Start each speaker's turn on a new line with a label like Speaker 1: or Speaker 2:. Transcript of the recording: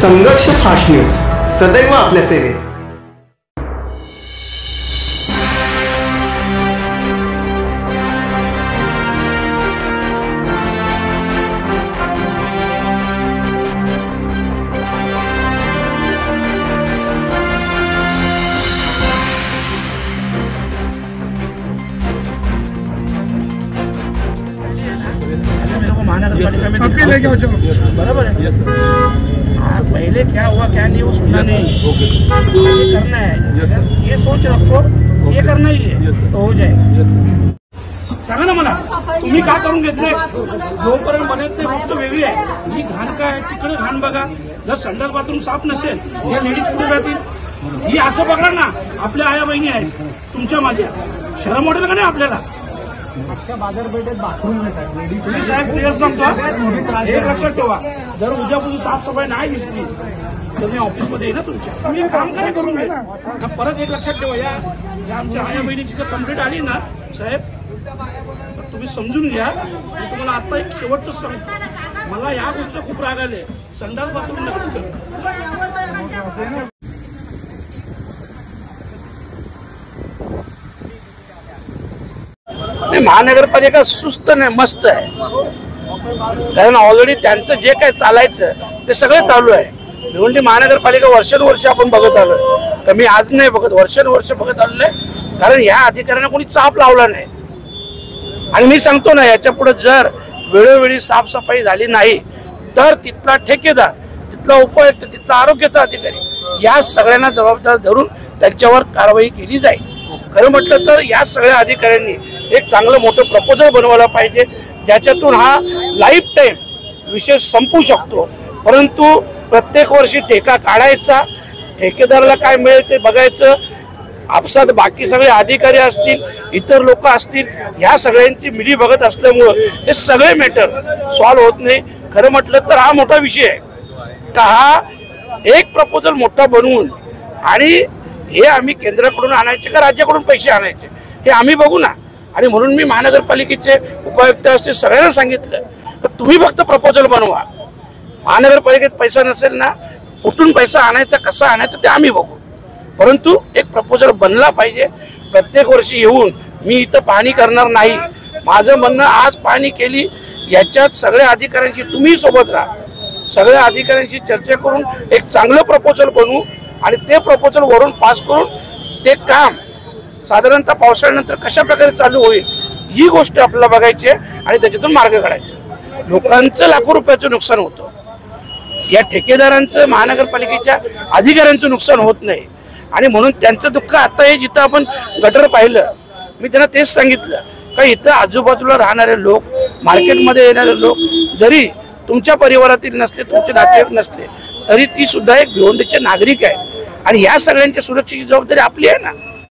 Speaker 1: संघर्ष fast news सदैव आपल्या सेवेत।
Speaker 2: बराबर है। पहले क्या हुआ क्या नहीं वो सुनना नहीं, ये करना है, ये सोच रखो, ये करना ही है तो हो जाएगा। सांगा ना मला, तुम्ही का करून घेत नाही? जोपर्यंत बनत नाही गोष्ट वेगळी आहे। ही घाण काय आहे, तिकडे घाण बघा। जर संडास बाथरूम साफ नसेल या लेडीज कुठे जातील? ही असं बघा ना, आपल्या आया बहिणी आहेत तुमच्या माझ्या, शरम वाटेल का नाही आपल्याला? बाजारपेठेत बाथरूम तुम्ही साहेब क्लिअर सांगतो, एक लक्षात ठेवा, जर उद्यापासून साफसफाई नाही दिसली तर मी ऑफिसमध्ये येईल ना तुमच्या। तुम्ही काम काय करून घ्या ना, परत एक लक्षात ठेवा, या आमच्या आया बहिणीची जर कंप्लेंट आली ना साहेब, तुम्ही समजून घ्या। मी तुम्हाला आता एक शेवटचं सांगतो, मला या गोष्टी खूप राग आले, संडास बाथरूम नसतो। महानगरपालिका सुस्त नाही, मस्त आहे, कारण ऑलरेडी त्यांचं जे काही चालायचं ते सगळं चालू आहे। भिवंडी महानगरपालिका वर्षानुवर्ष आपण बघत आलोय, तर मी आज नाही बघत, वर्षानुवर्ष बघत आलोय, कारण या अधिकाऱ्यांना कोणी चाप लावला नाही। आणि मी सांगतो ना, याच्या पुढे जर वेळोवेळी साफसफाई झाली नाही तर तिथला ठेकेदार, तिथला उपायुक्त, तिथला आरोग्याचा अधिकारी या सगळ्यांना जबाबदार धरून त्यांच्यावर कारवाई केली जाईल। खरं म्हटलं तर या सगळ्या अधिकाऱ्यांनी एक चांगलं मोठं प्रपोजल बनवायला पाहिजे, ज्याच्यातून हा लाईफ टाईम विषय संपू शकतो। परंतु प्रत्येक वर्षी ठेका काढायचा, ठेकेदाराला काय मिळेल ते बघायचं, आपसात बाकी सगळे अधिकारी असतील, इतर लोक असतील, ह्या सगळ्यांची मिली बघत असल्यामुळं हे सगळे मॅटर सॉल्व्ह होत नाही। खरं म्हटलं तर हा मोठा विषय आहे, का हा एक प्रपोजल मोठा बनवून आणि हे आम्ही केंद्राकडून आणायचे का राज्याकडून पैसे आणायचे हे आम्ही बघू ना। आणि म्हणून मी महानगरपालिकेचे उपायुक्त असते सगळ्यांना सांगितलं तर तुम्ही फक्त प्रपोजल बनवा, महानगरपालिकेत पैसा नसेल ना, कुठून पैसा आणायचा, कसा आणायचा ते आम्ही बघू, परंतु एक प्रपोजल बनला पाहिजे। प्रत्येक वर्षी येऊन मी इथं पाहणी करणार नाही, माझं म्हणणं आज पाहणी केली, याच्यात सगळ्या अधिकाऱ्यांशी तुम्ही सोबत राहा, सगळ्या अधिकाऱ्यांशी चर्चा करून एक चांगलं प्रपोजल बनवू आणि ते प्रपोजल वरून पास करून ते काम साधारणतः पावसाळ्यानंतर कशा प्रकारे चालू होईल ही गोष्ट आपल्याला बघायची आहे आणि त्याच्यातून मार्ग काढायचा। लोकांचं लाखो रुपयाचं नुकसान होतं, या ठेकेदारांचं, महानगरपालिकेच्या अधिकाऱ्यांचं नुकसान होत नाही। आणि म्हणून त्यांचं दुःख आता हे, जिथं आपण गटर पाहिलं, मी त्यांना तेच सांगितलं का इथं आजूबाजूला राहणारे लोक, मार्केटमध्ये येणारे लोक जरी तुमच्या परिवारातील नसले, तुमचे नातेवाईक नसले, तरी ती सुद्धा एक भिवंडीचे नागरिक आहे आणि या सगळ्यांच्या सुरक्षेची जबाबदारी आपली आहे ना।